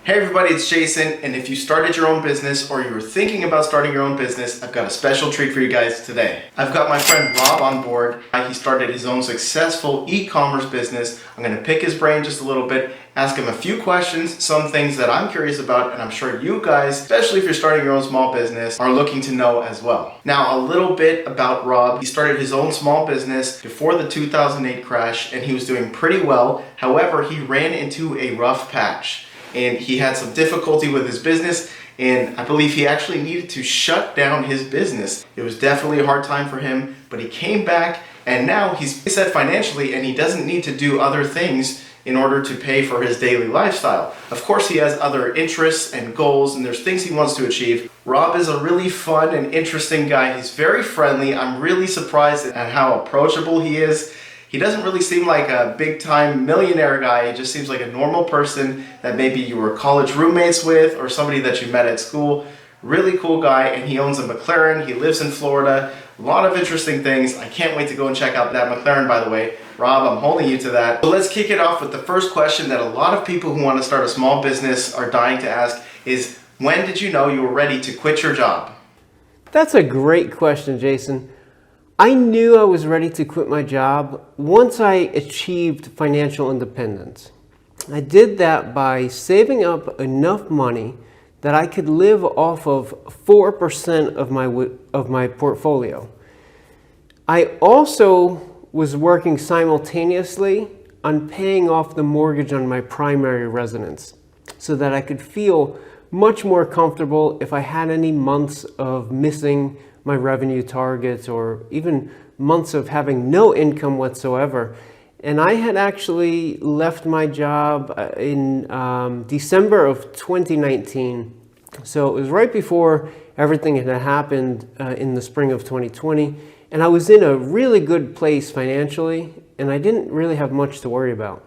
Hey everybody, it's Jason, and if you started your own business or you were thinking about starting your own business, I've got a special treat for you guys today. I've got my friend Rob on board. He started his own successful e-commerce business. I'm going to pick his brain just a little bit, ask him a few questions, some things that I'm curious about, and I'm sure you guys, especially if you're starting your own small business, are looking to know as well. Now, a little bit about Rob. He started his own small business before the 2008 crash, and he was doing pretty well. However, he ran into a rough patch, and he had some difficulty with his business, and I believe he actually needed to shut down his business. It was definitely a hard time for him, but he came back, and now he's set financially, and he doesn't need to do other things in order to pay for his daily lifestyle. Of course, he has other interests and goals, and there's things he wants to achieve. Rob is a really fun and interesting guy. He's very friendly. I'm really surprised at how approachable he is. He doesn't really seem like a big-time millionaire guy. He just seems like a normal person that maybe you were college roommates with or somebody that you met at school. Really cool guy, and he owns a McLaren. He lives in Florida. A lot of interesting things. I can't wait to go and check out that McLaren, by the way. Rob, I'm holding you to that. So let's kick it off with the first question that a lot of people who want to start a small business are dying to ask is, when did you know you were ready to quit your job? That's a great question, Jason. I knew I was ready to quit my job once I achieved financial independence. I did that by saving up enough money that I could live off of 4% of my portfolio. I also was working simultaneously on paying off the mortgage on my primary residence so that I could feel much more comfortable if I had any months of missing my revenue targets or even months of having no income whatsoever. And I had actually left my job in December of 2019. So it was right before everything had happened in the spring of 2020. And I was in a really good place financially, and I didn't really have much to worry about.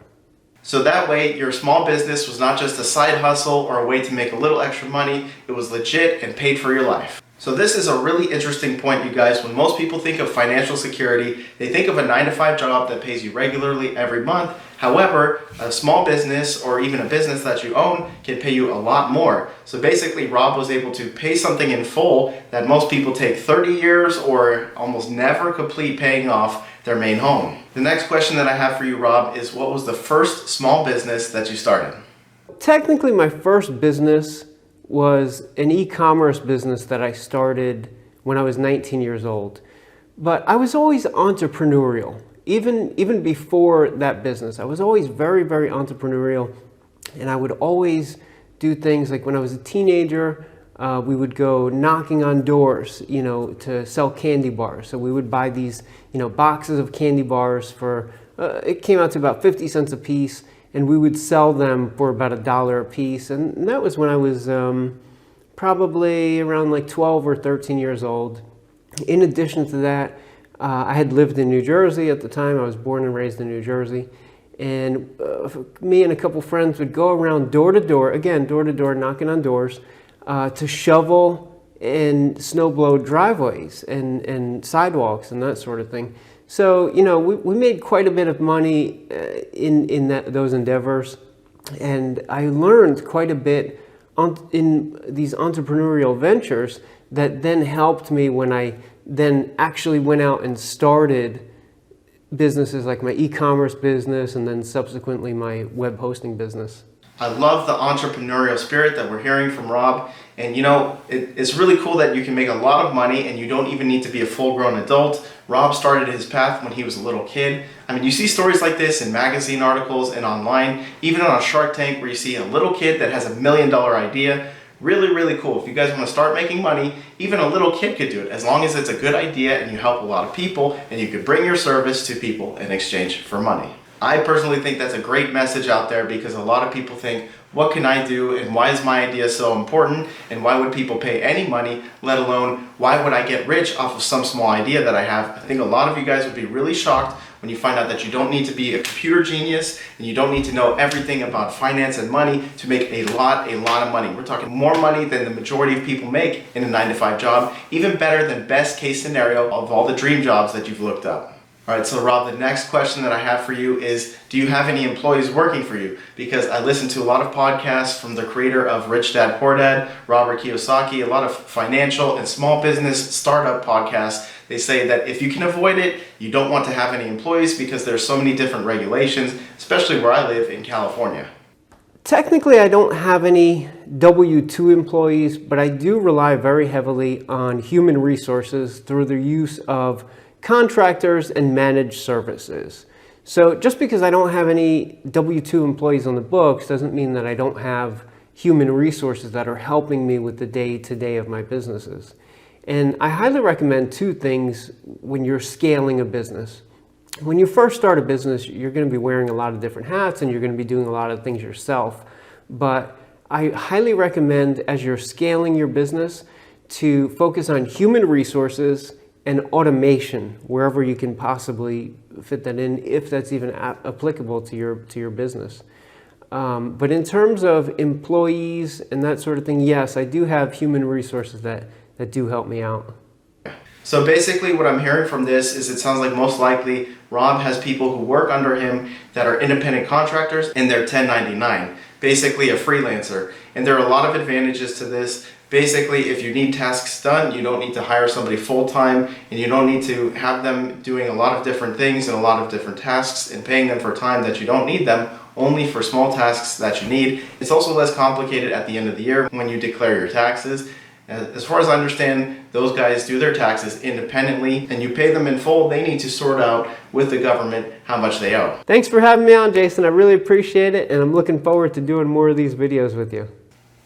So that way, your small business was not just a side hustle or a way to make a little extra money. It was legit and paid for your life. So this is a really interesting point, you guys. When most people think of financial security, they think of a 9-to-5 job that pays you regularly every month. However, a small business or even a business that you own can pay you a lot more. So basically, Rob was able to pay something in full that most people take 30 years or almost never complete paying off their main home. The next question that I have for you, Rob, is what was the first small business that you started? Technically, my first business was an e-commerce business that I started when I was 19 years old. But I was always entrepreneurial. Even before that business, I was always very, very entrepreneurial. And I would always do things like when I was a teenager, we would go knocking on doors, to sell candy bars. So we would buy these, boxes of candy bars for, it came out to about 50 cents a piece. And we would sell them for about $1 a piece. And that was when I was probably around like 12 or 13 years old. In addition to that, I had lived in New Jersey at the time. I was born and raised in New Jersey. And me and a couple friends would go around door to door, again, door to door, knocking on doors, to shovel and snow blow driveways and sidewalks and that sort of thing. So, we made quite a bit of money in those endeavors, and I learned quite a bit in these entrepreneurial ventures that then helped me when I then actually went out and started businesses like my e-commerce business and then subsequently my web hosting business. I love the entrepreneurial spirit that we're hearing from Rob. And it's really cool that you can make a lot of money and you don't even need to be a full-grown adult. Rob started his path when he was a little kid. I mean, you see stories like this in magazine articles and online, even on a Shark Tank where you see a little kid that has $1 million idea. Really, really cool. If you guys want to start making money, even a little kid could do it as long as it's a good idea and you help a lot of people and you could bring your service to people in exchange for money. I personally think that's a great message out there because a lot of people think, what can I do and why is my idea so important and why would people pay any money, let alone why would I get rich off of some small idea that I have? I think a lot of you guys would be really shocked when you find out that you don't need to be a computer genius and you don't need to know everything about finance and money to make a lot of money. We're talking more money than the majority of people make in a 9-to-5 job, even better than best case scenario of all the dream jobs that you've looked up. All right, so Rob, the next question that I have for you is, do you have any employees working for you? Because I listen to a lot of podcasts from the creator of Rich Dad Poor Dad, Robert Kiyosaki, a lot of financial and small business startup podcasts. They say that if you can avoid it, you don't want to have any employees because there's so many different regulations, especially where I live in California. Technically, I don't have any W-2 employees, but I do rely very heavily on human resources through the use of contractors and managed services. So just because I don't have any W-2 employees on the books doesn't mean that I don't have human resources that are helping me with the day-to-day of my businesses. And I highly recommend two things when you're scaling a business. When you first start a business, you're going to be wearing a lot of different hats and you're going to be doing a lot of things yourself. But I highly recommend, as you're scaling your business, to focus on human resources and automation wherever you can possibly fit that in, if that's even applicable to your business. But in terms of employees and that sort of thing, yes, I do have human resources that do help me out. So basically what I'm hearing from this is it sounds like most likely Rob has people who work under him that are independent contractors and they're 1099, basically a freelancer. And there are a lot of advantages to this. Basically, if you need tasks done, you don't need to hire somebody full-time and you don't need to have them doing a lot of different things and a lot of different tasks and paying them for time that you don't need them, only for small tasks that you need. It's also less complicated at the end of the year when you declare your taxes. As far as I understand, those guys do their taxes independently and you pay them in full. They need to sort out with the government how much they owe. Thanks for having me on, Jason. I really appreciate it, and I'm looking forward to doing more of these videos with you.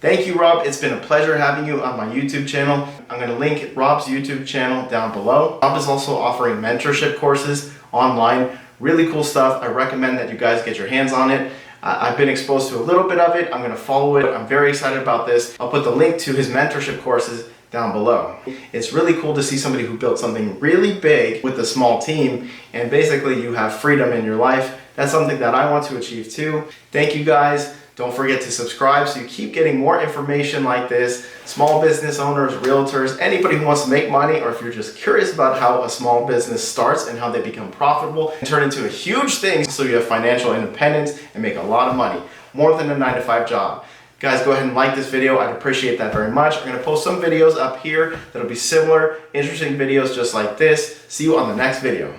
Thank you, Rob. It's been a pleasure having you on my YouTube channel. I'm going to link Rob's YouTube channel down below. Rob is also offering mentorship courses online. Really cool stuff. I recommend that you guys get your hands on it. I've been exposed to a little bit of it. I'm going to follow it. I'm very excited about this. I'll put the link to his mentorship courses down below. It's really cool to see somebody who built something really big with a small team, and basically you have freedom in your life. That's something that I want to achieve too. Thank you guys. Don't forget to subscribe so you keep getting more information like this. Small business owners, realtors, anybody who wants to make money, or if you're just curious about how a small business starts and how they become profitable and turn into a huge thing so you have financial independence and make a lot of money, more than a 9-to-5 job. Guys, go ahead and like this video. I'd appreciate that very much. I'm going to post some videos up here that'll be similar, interesting videos just like this. See you on the next video.